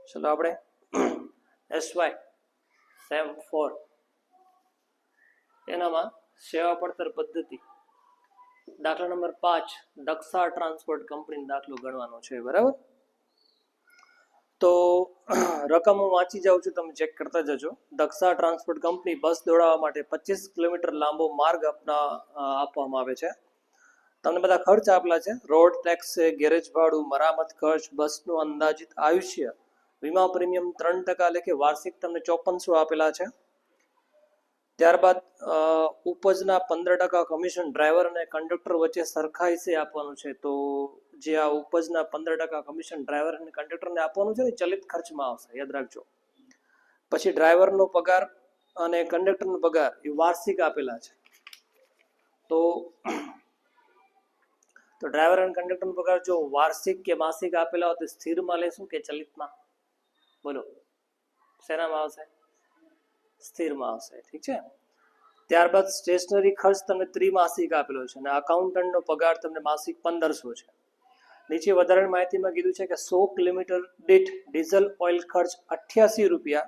ચલો આપણે SY same 4 એનામાં સેવા પડતર પદ્ધતિ દાખલા નંબર 5 દક્ષા ટ્રાન્સપોર્ટ કંપની દાખલો ગણવાનો છે, બરાબર? તો રકમ હું વાંચી જાઉં છું, તમે ચેક કરતા જજો. દક્ષા ટ્રાન્સપોર્ટ કંપની બસ દોડાવવા માટે 25 કિલોમીટર લાંબો માર્ગ આપવામાં આવે છે. તમને બધા ખર્ચ આપેલા છે: રોડ ટેક્સ છે, ગેરેજ ભાડું, મરામત ખર્ચ, બસનું અંદાજિત આયુષ્ય, વીમા પ્રીમિયમ 3% લેખે વાર્ષિક તમને 5400 આપેલા છે. ત્યારબાદ ઉપજના 15% કમિશન ડ્રાઈવર અને કંડક્ટર વચ્ચે સરખાઈ છે આપવાનું છે. તો જે આ ઉપજના 15% કમિશન ડ્રાઈવર અને કંડક્ટરને આપવાનું છે ને, ચલિત ખર્ચમાં આવશે, યાદ રાખજો. પછી ડ્રાઈવરનો પગાર અને કંડક્ટરનો પગાર એ વાર્ષિક આપેલા છે. તો ડ્રાઈવર અને કંડક્ટરનો પગાર જો વાર્ષિક કે માસિક આપેલા હોય તો સ્થિરમાં લેશું કે ચલિતમાં? બોલો, શેનામાં આવશે? સ્થિરમાં આવશે, ઠીક છે. ત્યારબાદ સ્ટેશનરી ખર્ચ તમને ત્રિમાસિક આપેલો છે અને અકાઉન્ટન્ટનો પગાર તમને માસિક 1500 છે. નીચે વધારાની માહિતીમાં કીધું છે કે 100 કિલોમીટર દીઠ ડીઝલ ઓઇલ ખર્ચ 88 રૂપિયા.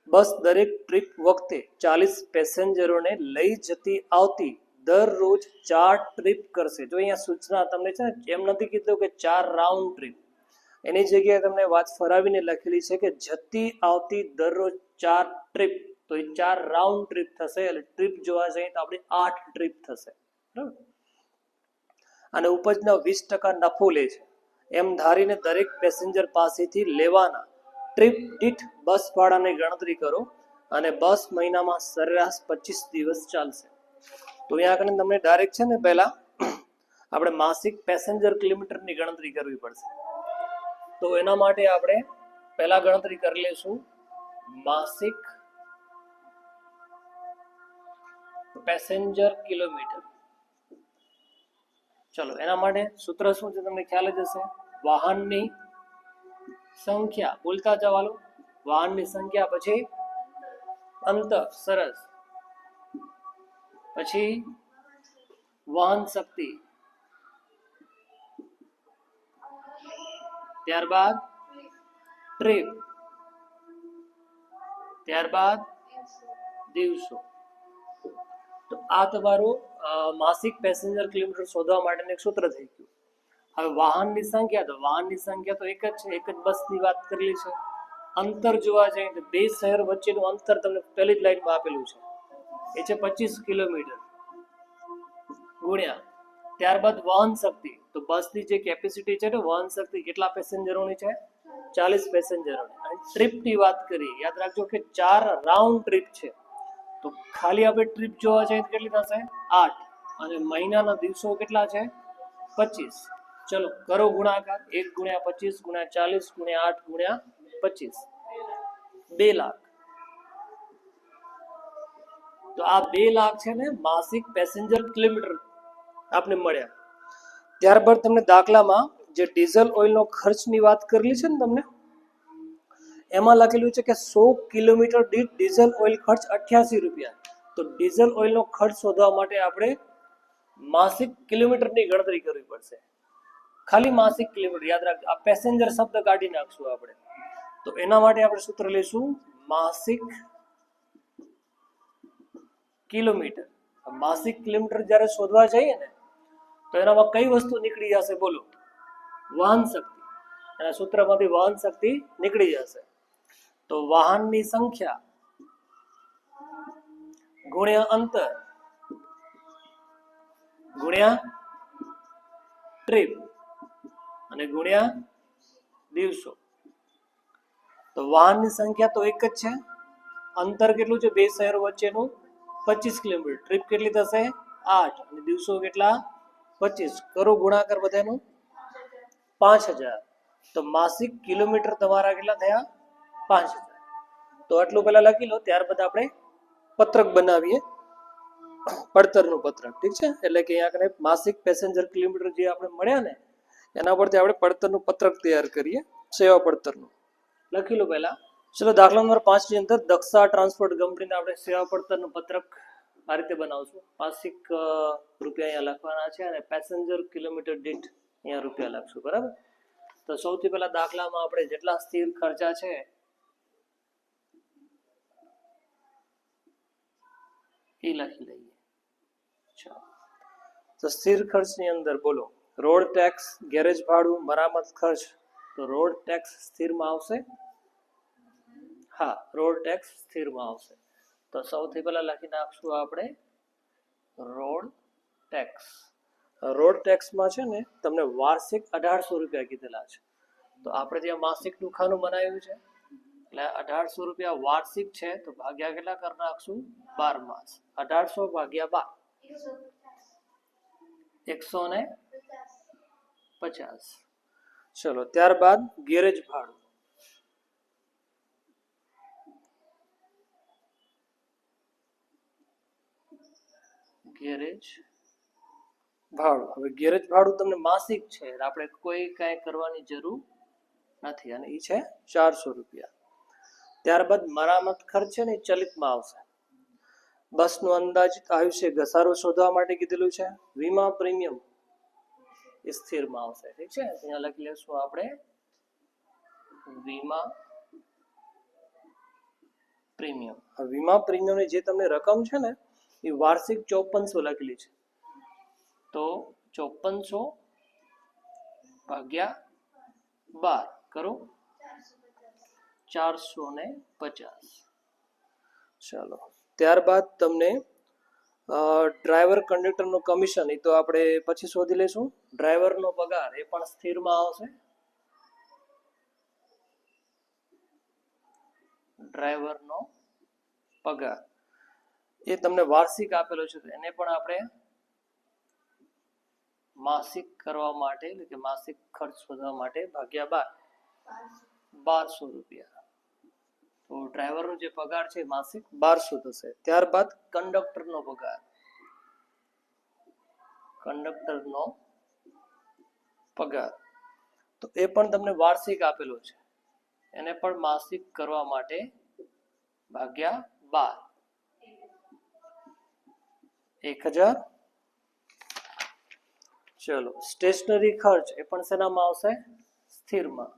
બસ દરેક ટ્રીપ વખતે 40 પેસેન્જરોને લઈ જતી આવતી દરરોજ 4 ટ્રીપ કરશે. જો અહીંયા સૂચના તમને છે ને, એમ નથી કીધું કે 4 રાઉન્ડ ટ્રીપ, એની જગ્યાએ તમને વાત ફરાવીને લખેલી છે કે જતી આવતી દરરોજ 4 ટ્રીપ. તો એ 4 રાઉન્ડ ટ્રીપ થશે, એટલે ટ્રીપ જોવા જઈએ તો આપણી 8 ટ્રીપ થશે, બરાબર? અને ઉપજના 20% નફો લે છે એમ ધારીને દરેક પેસેન્જર પાસેથી લેવાના ટ્રીપ દીઠ બસ ભાડાની ગણતરી કરો અને બસ મહિનામાં સરેરાશ 25 દિવસ ચાલશે. તો અહીંયા આગળ તમને ડાયરેક્ટ છે ને, પહેલા આપણે માસિક પેસેન્જર કિલોમીટરની ગણતરી કરવી પડશે. તો એના માટે આપણે પહેલા ગણતરી કરી લઈશું માસિક પેસેન્જર કિલોમીટર. ચલો, એના માટે સૂત્ર શું છે તમને ખ્યાલ જ હશે. વાહનની સંખ્યા, બોલતા જવાલો, વાહનની સંખ્યા, પછી અંતર, સરસ, પછી વહન શક્તિ, ત્યારબાદ ટ્રીપ, ત્યારબાદ દિવસો. તો આ તમારું માસિક પેસેન્જર કિલોમીટર શોધવા માટેનું એક સૂત્ર થઈ ગયું. હવે વાહનની સંખ્યા, તો વાહનની સંખ્યા તો એક જ છે, એક જ બસની વાત કરેલી છે. અંતર જોવા જઈએ તો બે શહેર વચ્ચેનું અંતર તમને પહેલી જ લાઈનમાં આપેલું છે, એ છે 25 કિલોમીટર, ગુણ્યા ત્યારબાદ વહન શક્તિ. તો બસની જે કેપેસિટી છે ને, વહન શક્તિ કેટલા પેસેન્જરોની છે? 40 પેસેન્જરોની. અને ટ્રીપની વાત કરીએ, યાદ રાખજો કે 4 રાઉન્ડ ટ્રીપ છે. તો ખાલી આપણે ટ્રીપ જોવા જઈએ તો કેટલી થશે? 8. અને મહિનાના દિવસો કેટલા છે? 25. ચલો કરો ગુણાકાર. 1 ગુણ્યા 25 ગુણ્યા 40 ગુણ્યા 8 ગુણ્યા 25, 2 લાખ. તો આ 2 લાખ છે ને માસિક પેસેન્જર કિલોમીટર આપને મળ્યા. ત્યારબાદ તમને દાખલામાં જે ડીઝલ ઓઇલનો ખર્ચની વાત કરેલી છે ને તમને, એમાં લખેલું છે કે 100 કિલોમીટર દીઠ ડીઝલ ઓઇલ ખર્ચ 88 રૂપિયા. તો ડીઝલ ઓઇલનો ખર્ચ શોધવા માટે આપણે માસિક કિલોમીટરની ગણતરી કરવી પડશે. ખાલી માસિક કિલોમીટર યાદ રાખજો, આ પેસેન્જર શબ્દ કાઢી નાખશું આપણે. તો એના માટે આપણે સૂત્ર લઈશું માસિક કિલોમીટર. માસિક કિલોમીટર જ્યારે શોધવા જઈએ ને, તો એનામાં કઈ વસ્તુ નીકળી જશે? બોલો, વહન શક્તિ. અને સૂત્રમાંથી વહન શક્તિ નીકળી જશે. તો વાહનની સંખ્યા ગુણ્યા અંતર ગુણ્યા ટ્રીપ અને ગુણ્યા દિવસો. તો વાહનની સંખ્યા તો એક જ છે, અંતર કેટલું છે બે શહેરો વચ્ચેનું? 25 કિલોમીટર. ટ્રીપ કેટલી થશે? 8. અને દિવસો કેટલા? 25. કરો ગુણાકાર બધાનું, 5000. તો માસિક કિલોમીટર તમારા કેટલા થયા? 5000. તો આટલું પહેલા લખી લો, ત્યારબાદ આપણે પત્રક બનાવીએ, પડતરનું પત્રક, ઠીક છે. એટલે કે અહીંયા આગળ માસિક પેસેન્જર કિલોમીટર જે આપણે મળ્યા ને, એના પરથી આપણે પડતરનું પત્રક તૈયાર કરીએ, સેવા પડતરનું. લખી લો પહેલા. ચલો, દાખલા નંબર 5 ની અંદર દક્ષા ટ્રાન્સપોર્ટ કંપનીને આપણે સેવા પડતરનું પત્રક આ રીતે બનાવશું. માસિક રૂપિયા અહીંયા લખવાના છે અને પેસેન્જર કિલોમીટર દીઠ અહીંયા રૂપિયા લખશું, બરાબર? તો સૌથી પહેલા દાખલામાં આપણે જેટલા સ્થિર ખર્ચા છે એ લખી લઈએ. તો સ્થિર ખર્ચની અંદર બોલો રોડ ટેક્સ, ગેરેજ ભાડું, મરામત ખર્ચ. તો રોડ ટેક્સ સ્થિરમાં આવશે. હા, રોડ ટેક્સ સ્થિરમાં આવશે. તો સૌથી પહેલા લખી નાખશું આપણે રોડ ટેક્સ. રોડ ટેક્સમાં છે ને તમને વાર્ષિક 1800 રૂપિયા કીધેલા છે. તો આપણે ત્યાં માસિકનું ખાનું બનાવ્યું છે એટલે 1800 રૂપિયા વાર્ષિક છે. તો ભાગ્યા કેટલા કરી નાખશું? 12 માસ. 1800 ભાગ્યા 12 150. ચલો ત્યારબાદ ગેરેજ ભાડું. ગેરેજ ભાડું. હવે ગેરેજ ભાડું તમને માસિક છે, આપણે કોઈ કાંઈ કરવાની જરૂર નથી અને એ છે 400 રૂપિયા. ત્યારબાદ મરામત ખર્ચ છે ને એ ચલિતમાં આવશે. બસનું અંદાજિત આયુષ્ય ઘસારો શોધવા માટે કીધેલું છે. વીમા પ્રીમિયમ એ સ્થિરમાં આવશે. ઠીક છે, અહીંયા લખી લેશું આપણે વીમા પ્રીમિયમ. વીમા પ્રીમિયમની જે તમને રકમ છે ને એ વાર્ષિક 5400 લખેલી છે. તો 5400 ભાગ્યા 12 કરો 450. ચાલો ત્યારબાદ તમને ડ્રાઈવર કંડક્ટરનું કમિશન એ તો આપણે પછી શોધી લઈશું. ડ્રાઈવરનો પગાર એ પણ સ્થિરમાં આવશે. ડ્રાઈવરનો પગાર એ તમને વાર્ષિક આપેલો છે, એને પણ આપણે માસિક કરવા માટે એટલે કે માસિક ખર્ચ શોધવા માટે ભાગ્યા 1200 રૂપિયા. તો ડ્રાઈવરનો જે પગાર છે માસિક 1200 થશે. ત્યારબાદ કંડક્ટરનો પગાર. કંડક્ટરનો પગાર તો એ પણ તમને વાર્ષિક આપેલો છે, એને પણ માસિક કરવા માટે ભાગ્યા 12 1000. ચલો સ્ટેશનરી ખર્ચ એ પણ શેનામાં આવશે? સ્થિરમાં.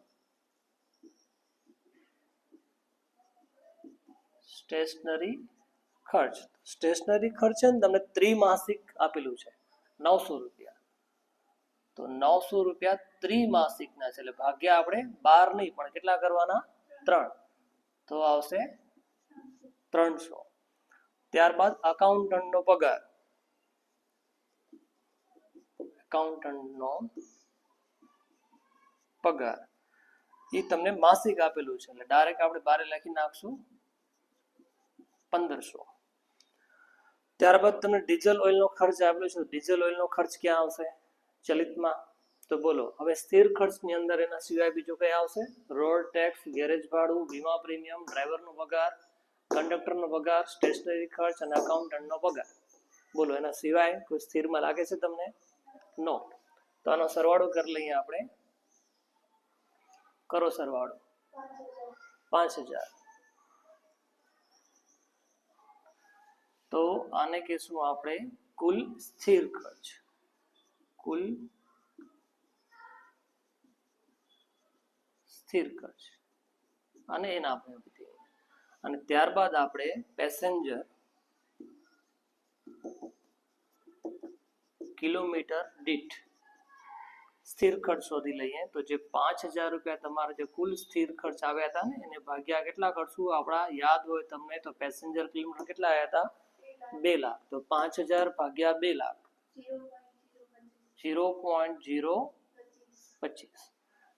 સ્ટેશનરી ખર્ચ. સ્ટેશનરી ખર્ચ છે ને તમને ત્રિમાસિક આપેલું છે 900 રૂપિયા. તો 900 રૂપિયા ત્રિમાસિકના છે એટલે ભાગ્યા આપણે 12 નહીં પણ કેટલા કરવાના? 3. તો આવશે 300. ત્યારબાદ અકાઉન્ટન્ટનો પગાર. એકાઉન્ટન્ટનો પગાર એ તમને માસિક આપેલું છે એટલે ડાયરેક્ટ આપણે બારે લખી નાખશું 1500. ત્યારબાદ તમને ડીઝલ ઓઇલનો ખર્ચ આપેલો છે. ડીઝલ ઓઇલનો ખર્ચ ક્યાં આવશે? ચલિતમાં. તો બોલો હવે સ્થિર ખર્ચની અંદર એના સિવાય બીજું કઈ આવશે? રોડ ટેક્સ, ગેરેજ ભાડું, વીમા પ્રીમિયમ, ડ્રાઈવરનો પગાર, કંડક્ટરનો પગાર, સ્ટેશનરી ખર્ચ અને અકાઉન્ટન્ટનો પગાર. બોલો એના સિવાય કોઈ સ્થિરમાં લાગે છે તમને? નો. તો આનો સરવાળો કરી લઈએ આપણે. કરો સરવાળો. 5000. તો આને કહેશું આપણે કુલ સ્થિર ખર્ચ. કુલ સ્થિર ખર્ચ અને એના આપણે બધી. અને ત્યારબાદ આપણે પેસેન્જર કિલોમીટર દીઠ સ્થિર ખર્ચ શોધી લઈએ. તો જે 5000 રૂપિયા તમારા જે કુલ સ્થિર ખર્ચ આવ્યા હતા ને એને ભાગ્યા કેટલા કરશું? આપણા યાદ હોય તમને તો પેસેન્જર કિલોમીટર કેટલા આવ્યા હતા? 2 લાખ. તો 5000 ભાગ્યા 2 લાખ 0.025.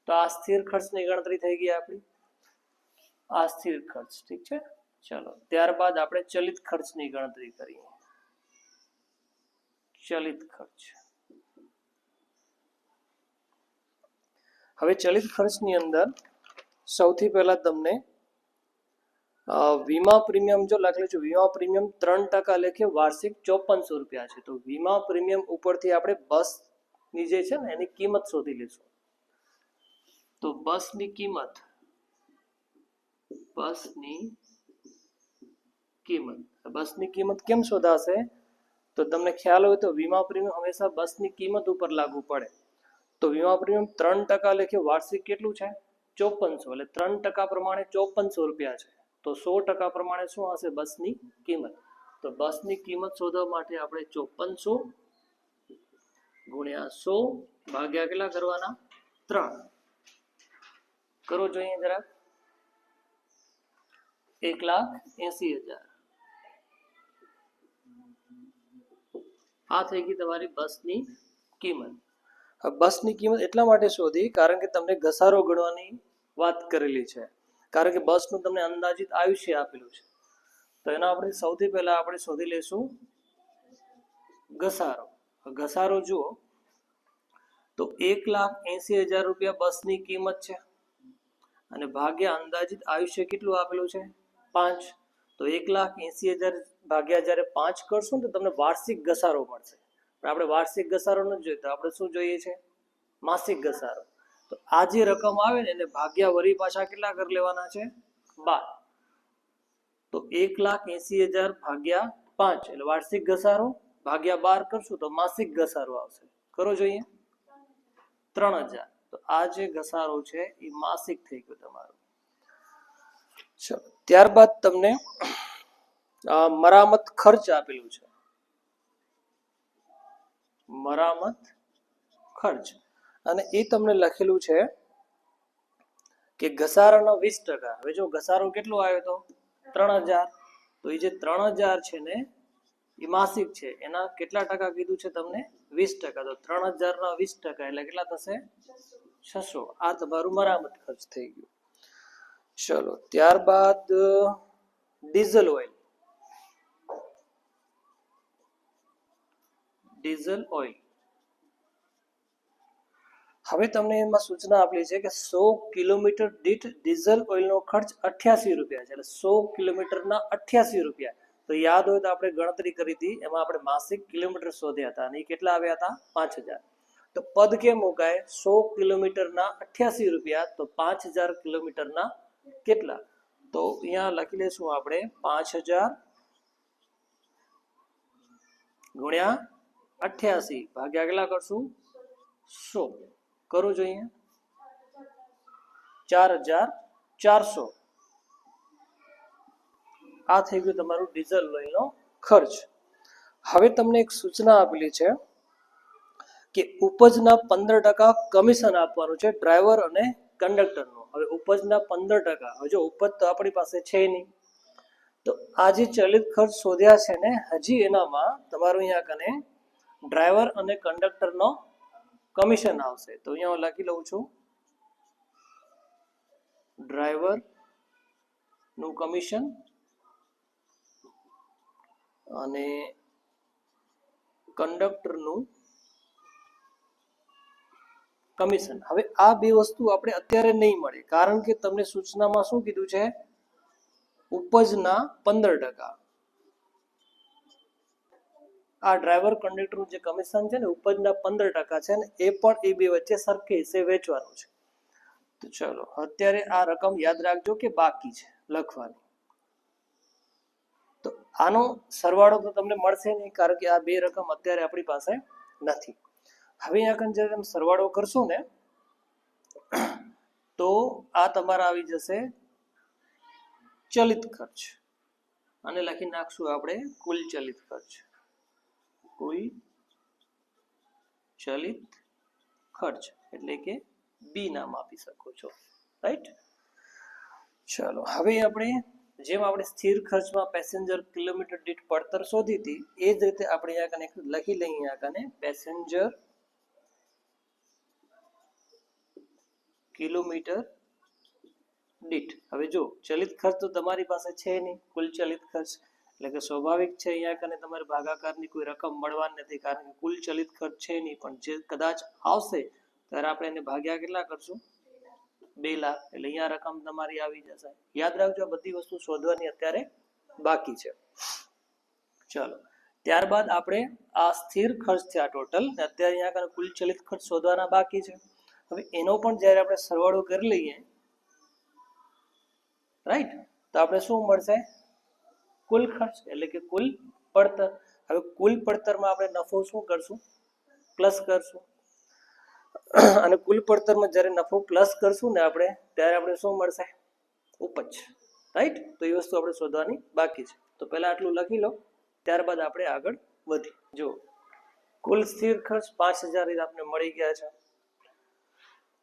તો આ સ્થિર ખર્ચની ગણતરી થઈ ગઈ આપણી. આ સ્થિર ખર્ચ. ઠીક છે. ચલો ત્યારબાદ આપણે ચલિત ખર્ચની ગણતરી કરીએ. ચલિત ખર્ચ. હવે ચલિત ખર્ચની અંદર સૌથી પહેલા તમને વીમા પ્રીમિયમ જો લખેલું છે. વીમા પ્રીમિયમ 3% લેખે વાર્ષિક 5400 રૂપિયા છે. તો વીમા પ્રીમિયમ ઉપરથી આપણે બસની જે છે ને એની કિંમત શોધી લઈશું. તો બસની કિંમત કેમ શોધાશે? તો તમને ખ્યાલ હોય તો વીમા પ્રીમિયમ હંમેશા બસની કિંમત ઉપર લાગુ પડે. તો વીમા પ્રીમિયમ 3% લેખે વાર્ષિક કેટલું છે 5400, એટલે 3% પ્રમાણે 5400 રૂપિયા છે. તો 100% પ્રમાણે શું હશે બસની કિંમત? તો બસની કિંમત શોધવા માટે આપણે 5400 ગુણ્યા 100 ભાગ્યા કેટલા કરવાના 3 કરો જોઈએ જરા 1,80,000. આ થઈ ગઈ તમારી બસની કિંમત. બસની કિંમત એટલા માટે શોધી કારણ કે તમને ઘસારો ગણવાની વાત કરેલી છે, કારણ કે બસનું તમને અંદાજિત આયુષ્ય આપેલું છે. તો એના આપણે સૌથી પહેલા આપણે શોધી લેશું ઘસારો. ઘસારો જુઓ તો 1,80,000 રૂપિયા બસની કિંમત છે અને ભાગ્યા અંદાજિત આયુષ્ય કેટલું આપેલું છે 5. તો 1,80,000 ભાગ્યા જ્યારે 5 કરશું ને તો તમને વાર્ષિક ઘસારો મળશે. પણ આપણે વાર્ષિક ઘસારો નથી જોઈતો, આપણે શું જોઈએ છે માસિક ઘસારો. તો આ જે રકમ આવે ને એને ભાગ્યા વરી પાછા કેટલા કરી લેવાના છે 12. તો 1,80,000 ભાગ્યા 5 એટલે વાર્ષિક ઘસારો ભાગ્યા 12 કરશું તો માસિક ઘસારો આવશે. કરો જોઈએ 3,000. તો આ જે ઘસારો છે એ માસિક થઈ ગયો તમારો. ચલો ત્યારબાદ તમને મરામત ખર્ચ આપેલું છે. મરામત ખર્ચ અને એ તમને લખેલું છે કે ઘસારાનો 20%. હવે જો ઘસારો કેટલો આવ્યો તો 3,000, તો એ જે 3,000 છે ને એ માસિક છે, એના કેટલા ટકા કીધું છે તમને 20%. તો 3,000 ના 20% એટલે કેટલા થશે 600. આ તમારું મરામત ખર્ચ થઈ ગયું. ચલો ત્યારબાદ ડીઝલ ઓઇલ. ડીઝલ ઓઇલ હવે તમને એમાં સૂચના આપેલી છે કે 100 કિલોમીટર દીઠ ડીઝલ ઓઇલનો ખર્ચ 88 રૂપિયા છે. એટલે 100 કિલોમીટરના 88 રૂપિયા. તો યાદ હોય તો આપણે ગણતરી કરી હતી, એમાં આપણે માસિક કિલોમીટર શોધ્યા હતા અને એ કેટલા આવ્યા હતા 5,000. તો પદ કેમ મુકાય 100 કિલોમીટરના 88 રૂપિયા, તો 5,000 કિલોમીટરના કેટલા? તો અહીંયા લખી લેશું આપણે 5,000 ગુણ્યા 88 ભાગ્યા કેટલા કરશું 100. કરું જોઈએ 4,400. આ થઈ ગયું તમારું ડીઝલ ઓઇલનો ખર્ચ. હવે તમને એક સૂચના આપેલી છે કે ઉપજના 15% કમિશન આપવાનું છે ડ્રાઈવર અને કંડક્ટરનું. હવે ઉપજના 15%, હવે જો ઉપજ તો આપણી પાસે છે નહીં, તો આ જે ચલિત ખર્ચ શોધ્યા છે ને હજી એનામાં તમારું અહીંયા કને ડ્રાઈવર અને કંડક્ટરનો કમિશન આવશે. તો અહીંયા હું લખી લઉં છું ડ્રાઈવર નું કમિશન અને કંડક્ટરનું કમિશન. હવે આ બે વસ્તુ આપણે અત્યારે નહીં મળે, કારણ કે તમને સૂચનામાં શું કીધું છે ઉપજના 15%. આ ડ્રાઈવર કંડક્ટરનું જે કમિશન છે ને ઉપજના 15% છે ને એ પણ એ બે વચ્ચે સરખે હિસ્સે વેચવાનું છે. તો ચલો અત્યારે આ રકમ યાદ રાખજો કે બાકી છે લખવાની. તો આનો સરવાળો તો તમને મળશે નહીં, કારણ કે આ બે રકમ અત્યારે આપણી પાસે નથી. હવે અહીંયા જ્યારે તમે સરવાળો કરશો ને તો આ તમારા આવી જશે ચલિત ખર્ચ, અને લખી નાખશું આપણે કુલ ચલિત ખર્ચ. કુલ ચલિત ખર્ચ એટલે કે બી નામ આપી શકો છો, રાઈટ. ચાલો હવે આપણે જેમ આપણે સ્થિર ખર્ચમાં પેસેન્જર કિલોમીટર દીઠ પડતર શોધી હતી એ જ રીતે આપણે અહીંયા કને લખી લઈએ અહીંયા કને પેસેન્જર કિલોમીટર દીઠ. હવે જો ચલિત ખર્ચ તો તમારી પાસે છે નહીં, કુલ ચલિત ખર્ચ, એટલે કે સ્વાભાવિક છે અહીંયા કને તમારે ભાગાકારની કોઈ રકમ મળવાની નથી, કારણ કે કુલ ચલિત ખર્ચ છે નહીં. પણ જે કદાચ આવશે ત્યારે આપણે એને ભાગ્યા કેટલા કરશું 2 લાખ, એટલે અહીંયા રકમ તમારી આવી જશે. યાદ રાખજો આ બધી વસ્તુ શોધવાની અત્યારે બાકી છે. ચાલો ત્યારબાદ આપણે આ સ્થિર ખર્ચ છે આ ટોટલ, અત્યારે અહીંયા કુલ ચલિત ખર્ચ શોધવાના બાકી છે. હવે એનો પણ જ્યારે આપણે સરવાળો કરી લઈએ રાઈટ, તો આપણે શું મળશે કુલ ખર્ચ એટલે કે કુલ પડતર. હવે કુલ પડતરમાં આપણે નફો શું કરશું પ્લસ કરશું. અને કુલ પડતરમાં જ્યારે નફો પ્લસ કરશું ને આપણે ત્યારે આપણે શું મળશે? ઉપજ, રાઈટ? તો એ વસ્તુ આપણે શોધવાની બાકી છે. તો પહેલા આટલું લખી લો, ત્યારબાદ આપણે આગળ વધી. જો કુલ સ્થિર ખર્ચ 5000 આપણે મળી ગયા છે.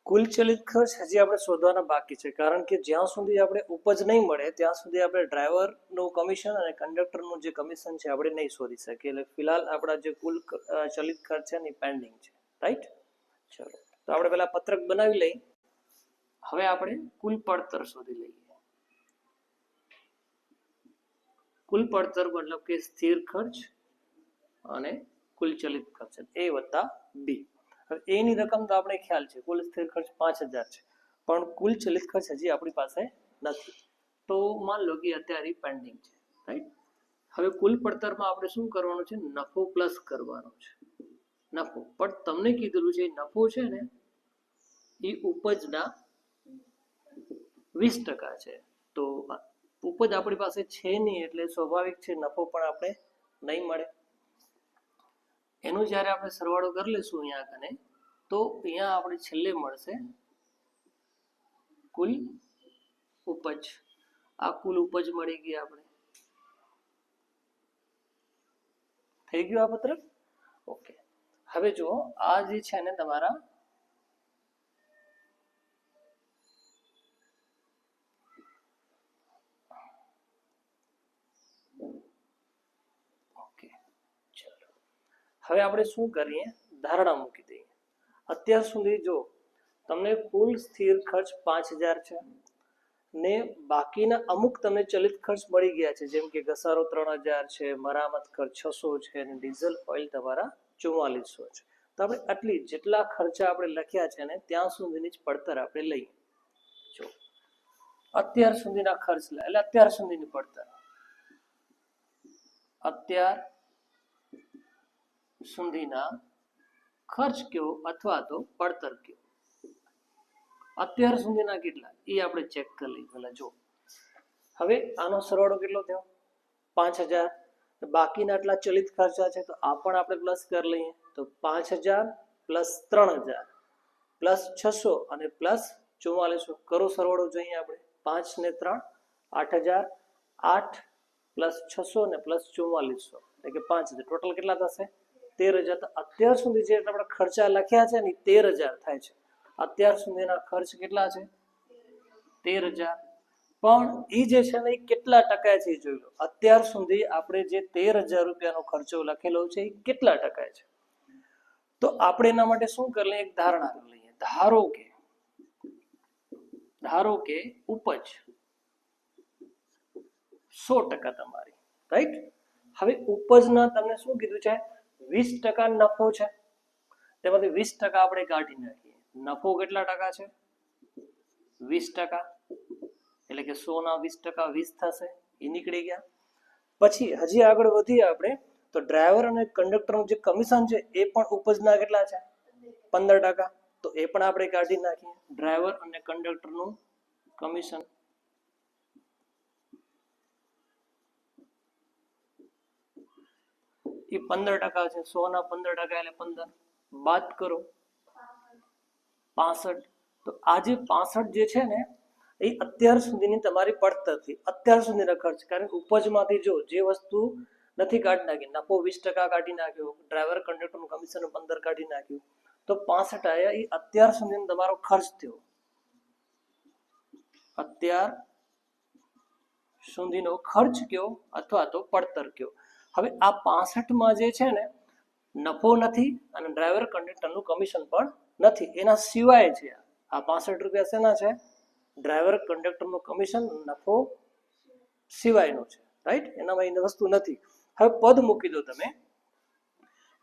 કુલ ચલિત ખર્ચ હજી આપણે શોધવાના બાકી છે, કારણ કે જ્યાં સુધી આપણે ઉપજ નહીં મળે ત્યાં સુધી આપણે ડ્રાઈવરનું કમિશન અને કંડક્ટરનું જે કમિશન છે આપણે નહીં શોધી શકીએ. એટલે ફિલહાલ આપણા જે કુલ ચલિત ખર્ચ છે એની પેન્ડિંગ છે, રાઈટ? ચલો, તો આપણે પહેલા પત્રક બનાવી લઈએ. હવે આપણે કુલ પડતર શોધી લઈએ. કુલ પડતર મતલબ કે સ્થિર ખર્ચ અને કુલ ચલિત ખર્ચ A વત્તા B. હવે એની રકમ તો આપણે ખ્યાલ છે, કુલ સ્થિર ખર્ચ 5000 છે, પણ કુલ ચલિત ખર્ચ હજી આપણી પાસે નથી. તો માન લો કે અત્યારે પેન્ડિંગ છે, રાઈટ? હવે કુલ પડતરમાં આપણે શું કરવાનું છે? નફો પ્લસ કરવાનો છે. નફો, પણ તમને કીધેલું છે નફો છે ને એ ઉપજના 20% છે. તો ઉપજ આપણી પાસે છે નહીં, એટલે સ્વાભાવિક છે નફો પણ આપણે નહીં મળે. એનો જ્યારે આપણે સરવાળો કરી લઈશું અહીંયા કને, તો અહીંયા આપણે છેલ્લે મળશે કુલ ઉપજ. આ કુલ ઉપજ મળી ગઈ આપણે. થઈ ગયું આ પત્રક? ઓકે. હવે જો આ જે છે ને તમારા હવે આપણે શું કરીએ? ધારણા મૂકી દઈએ. અત્યાર સુધી જો તમને કુલ સ્થિર ખર્ચ 5000 છે ને બાકીના અમુક તમને ચલિત ખર્ચ મળી ગયા છે, જેમ કે ઘસારો 3000 છે, મરામત ખર્ચ 600 છે અને ડીઝલ ઓઇલ તમારા 4400 છે. તો આપણે આટલી જેટલા ખર્ચા આપણે લખ્યા છે ને ત્યાં સુધીની જ પડતર આપણે લઈએ. જો અત્યાર સુધીના ખર્ચ એટલે અત્યાર સુધીની પડતર, અત્યાર સુધીના ખર્ચ કયો અથવા તો પડતર કયો. અત્યાર સુધીના કેટલા એ આપણે ચેક કરી લઈએ પહેલા. જો હવે આનો સરવાળો કેટલો થયો? 5000. બાકીના આટલા ચલિત ખર્ચા છે તો આ પણ આપણે પ્લસ કરી લઈએ. તો 5000 પ્લસ 3000 પ્લસ 600 અને પ્લસ 4400. કરો સરવાળો જોઈએ આપણે. 5 ને 3 8000, 8 પ્લસ 600 ને પ્લસ 4400 એટલે કે 5000. ટોટલ કેટલા થશે? 13000. તો અત્યાર સુધી જે આપણે ખર્ચા લખ્યા છે ને 13000 થાય છે. અત્યાર સુધીના ખર્ચ કેટલા છે? 13000. પણ એ જે છે ને એ કેટલા ટકા છે એ જોઈ લો. અત્યાર સુધી આપણે જે 13000 રૂપિયાનો ખર્ચો લખેલો છે એ કેટલા ટકા છે? તો આપણે એના માટે શું કરી લઈએ? એક ધારણા કરી લઈએ. ધારો કે ઉપજ 100% તમારી, રાઈટ? હવે ઉપજના તમને શું કીધું છે? 20% નફો છે, તેમાંથી 20% આપણે કાઢી નાખીએ. નફો કેટલા ટકા છે? 20%. એટલે કે 100 ના 20% 20 થશે, એ નીકળી ગયા. પછી હજી આગળ વધીએ આપણે તો ડ્રાઈવર અને કંડક્ટરનું જે કમિશન છે એ પણ ઉપજના કેટલા છે? 15%. તો એ પણ આપણે કાઢી નાખીએ. ડ્રાઈવર અને કંડક્ટરનું કમિશન એ 15% છે. 100 ના 15% એટલે 15. બાદ કરો 65. તો આ જે 65 જે છે ને એ અત્યાર સુધીની તમારી પડતર થઈ. અત્યાર સુધીના ખર્ચ, કારણ કે ઉપજમાંથી જો જે વસ્તુ નથી કાઢી નાખી, નફો 20% કાઢી નાખ્યો, ડ્રાઈવર કંડક્ટરનું કમિશન 15 કાઢી નાખ્યું, તો 65 આયા. એ અત્યાર સુધીનો તમારો ખર્ચ થયો. અત્યાર સુધીનો ખર્ચ કયો અથવા તો પડતર કયો. હવે આ 65 જે છે ને નફો નથી અને ડ્રાઈવર કંડક્ટરનું કમિશન પણ નથી. એના સિવાય છે આ 65 રૂપિયા. શેના છે? ડ્રાઈવર કંડક્ટરનું કમિશન, નફો સિવાયનો છે, રાઈટ? એનામાં એની વસ્તુ નથી. હવે પદ મૂકી દો તમે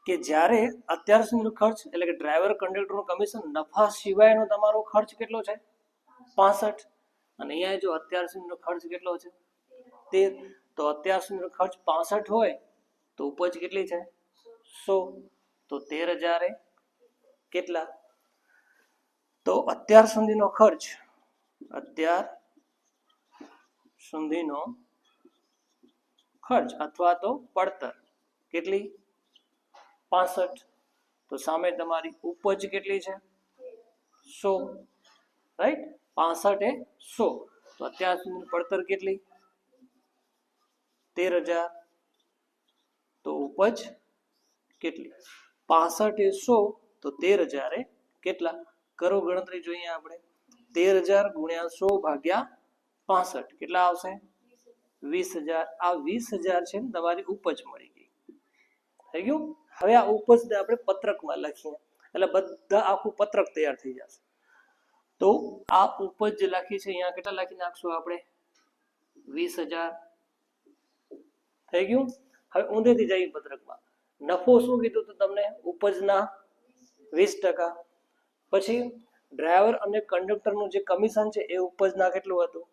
કે જ્યારે અત્યાર સુધીનો ખર્ચ એટલે કે ડ્રાઈવર કંડક્ટરનું કમિશન નફા સિવાયનો તમારો ખર્ચ કેટલો છે? 65. અને અહીંયા જો અત્યાર સુધીનો ખર્ચ કેટલો છે? 13. તો અત્યાર સુધીનો ખર્ચ 65 હોય તો ઉપજ કેટલી છે? 100. તો 13000 કેટલા? તો અત્યાર સુધીનો ખર્ચ, અત્યાર સુધીનો ખર્ચ અથવા તો પડતર કેટલી? 65. તો સામે તમારી ઉપજ કેટલી છે? 100, રાઈટ. 65 એ 100, તો અત્યાર સુધીની પડતર કેટલી? 13,000. તો ઉપજ કેટલી? 65 એ 100, તો 13,000 એ કેટલા? કરો ગણતરી જોઈએ આપણે. 13,000 ગુણ્યા 100 ભાગ્યા 65 કેટલા આવશે? 20,000. આ 20,000 છે ને તમારી ઉપજ મળી ગઈ. થઈ ગયું. હવે આ ઉપજને આપણે પત્રકમાં લખીએ એટલે બધા આખું પત્રક તૈયાર થઈ જશે. તો આ ઉપજ જે લખી છે અહીંયા કેટલા લખી નાખશું આપણે? 20,000. થઈ ગયું. હવે ઊંધેથી જઈએ પત્રકમાં. નફો શું કીધું હતું તમને? ઉપજના 20%. પછી ડ્રાઈવર અને કંડક્ટરનું જે કમિશન છે એ ઉપજના કેટલું હતું?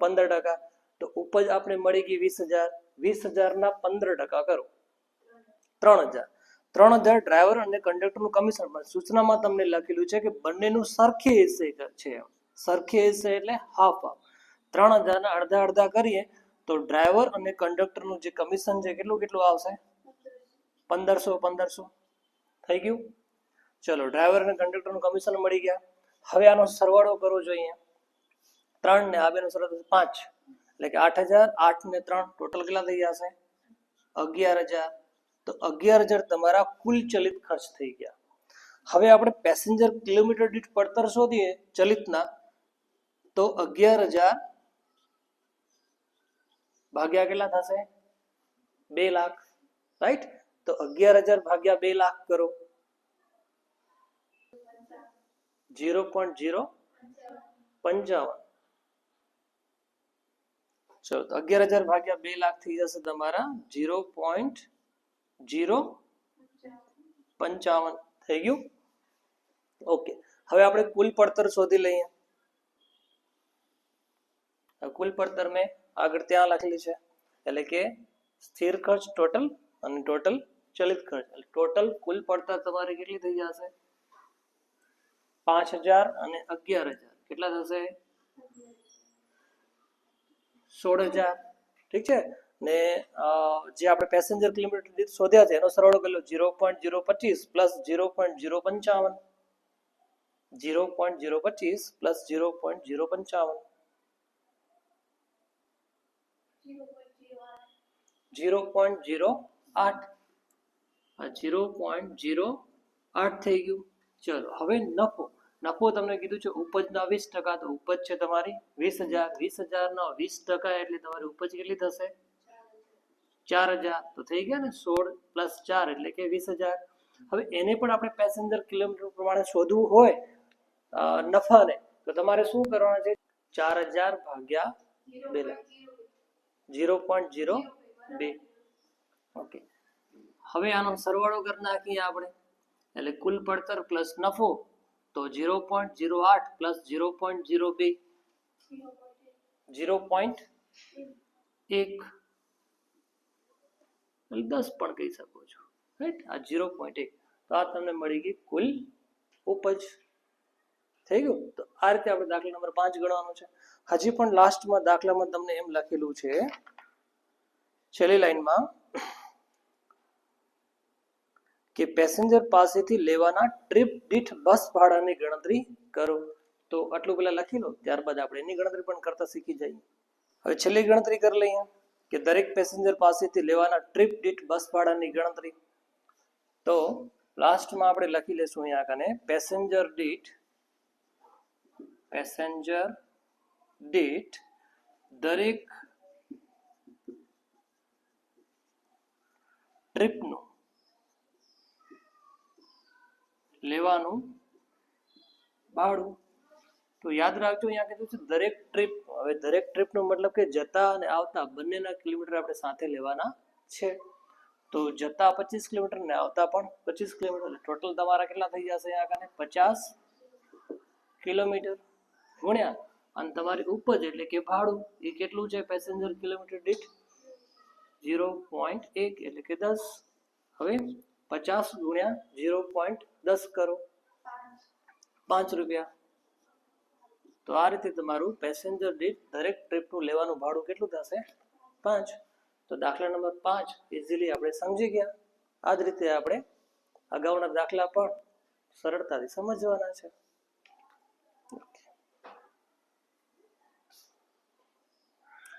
15%. તો ઉપજ આપણે મળી ગઈ 20,000. 20,000 ના 15% કરો 3,000. 3,000 ડ્રાઈવર અને કંડક્ટરનું કમિશન. સૂચનામાં તમને લખેલું છે કે બંનેનું સરખે હિસ્સે છે. સરખે હિસ્સે એટલે હાફ હાફ. 3,000 ના અડધા અડધા કરીએ તો ડ્રાઈવર અને કંડક્ટરનું જે કમિશન છે કેટલું આવશે? 1,500. થઈ ગયું. ચલો ડ્રાઈવર અને કંડક્ટરનું કમિશન મળી ગયા. હવે આનો સરવાળો કરવો જોઈએ. 3 ને આ બેનો સરવાળો 5 એટલે કે 8,000. 8 ને 3 ટોટલ કેટલા થઈ જશે? 11,000. તો 11,000 તમારા કુલ ચલિત ખર્ચ થઈ ગયા. હવે આપણે પેસેન્જર કિલોમીટર દીઠ પડતર શોધીએ ચલિતના, તો 11,000 ભાગ્યા કેટલા થશે? 2 લાખ. રાઈટ. તો 11,000 ભાગ્યા 2 લાખ કરો 0.055. ચલો તો 11,000 ભાગ્યા 2 લાખ થઈ જશે તમારા 0.055. થઈ ગયું. ઓકે. હવે આપણે કુલ પડતર શોધી લઈએ. કુલ પડતર મેં આગળ ત્યાં લખેલી છે એટલે કે સ્થિર ખર્ચ ટોટલ અને ટોટલ ચલિત ખર્ચ. ટોટલ કુલ પડતર તમારે કેટલી થઈ જશે? 5,000 અને 11,000 કેટલા થશે? 16,000. ઠીક છે ને જે આપણે પેસેન્જર કિલોમીટર દીઠ શોધ્યા છે એનો સરવાળો કર્યો 0.025 પ્લસ 0.055. 0.025 પ્લસ 0.055 0.08. 0.08 થઈ ગયું. ચલો હવે નફો તમને કીધું છે ઉપજના 20%. તો ઉપજ છે તમારી 20,000. 20,000 નો 20% એટલે તમારી ઉપજ કેટલી થશે? 4,000. તો થઈ ગયા ને. 16 પ્લસ 4 એટલે કે 20,000. હવે એને પણ આપણે પેસેન્જર કિલોમીટર પ્રમાણે શોધવું હોય નફાને, તો તમારે શું કરવાનું છે? 4,000 ભાગ્યા 2 લાખ 0.02. ઓકે. હવે આનો સરવાળો કરી નાખીએ આપણે એટલે કુલ પડતર પ્લસ નફો તો 0.08 પ્લસ 0.02 0.1 એટલે 10 પણ કહી શકો છો. રાઈટ. આ 0.1. તો આ તમને મળી ગઈ કુલ ઉપજ. થઈ ગયું. તો આ રીતે આપણે દાખલા નંબર 5 ગણવાનો છે. હજી પણ લાસ્ટમાં દાખલામાં તમને એમ લખેલું છે છેલ્લી લાઈનમાં કે પેસેન્જર પાસેથી લેવાના ટ્રીપ દીઠ બસ ભાડાની ગણતરી કરો. તો આટલું પેલા લખી લો, ત્યારબાદ આપણે એની ગણતરી પણ કરતા શીખી જઈએ. હવે છેલ્લી ગણતરી કરી લઈએ કે દરેક પેસેન્જર પાસેથી લેવાના ટ્રીપ દીઠ બસ ભાડાની ગણતરી. તો લાસ્ટમાં આપણે લખી લેશું અહીંયા કને પેસેન્જર દીઠ દરેક ટ્રીપનું લેવાનું ભાડું. તો યાદ રાખજો અહીંયા કીધું છે દરેક ટ્રીપ. હવે દરેક ટ્રીપનો મતલબ કે જતા અને આવતા બંનેના કિલોમીટર આપણે સાથે લેવાના છે. તો જતા 25 કિલોમીટર ને આવતા પણ 25 કિલોમીટર. ટોટલ તમારા કેટલા થઈ જશે અહીંયા કને? 50 કિલોમીટર ગુણ્યા અને તમારી ઉપજ એટલે કે ભાડું એ કેટલું છે? પેસેન્જર કિલોમીટર દીઠ 0.1 એટલે કે 10. હવે 50 ગુણ્યા 0.10 કરો 5 રૂપિયા. તો આ રીતે તમારું પેસેન્જર દીઠ દરેક ટ્રીપનું લેવાનું ભાડું કેટલું થશે? 5. તો દાખલા નંબર 5 ઇઝીલી આપણે સમજી ગયા. આ જ રીતે આપણે અગાઉના દાખલા પણ સરળતાથી સમજવાના છે.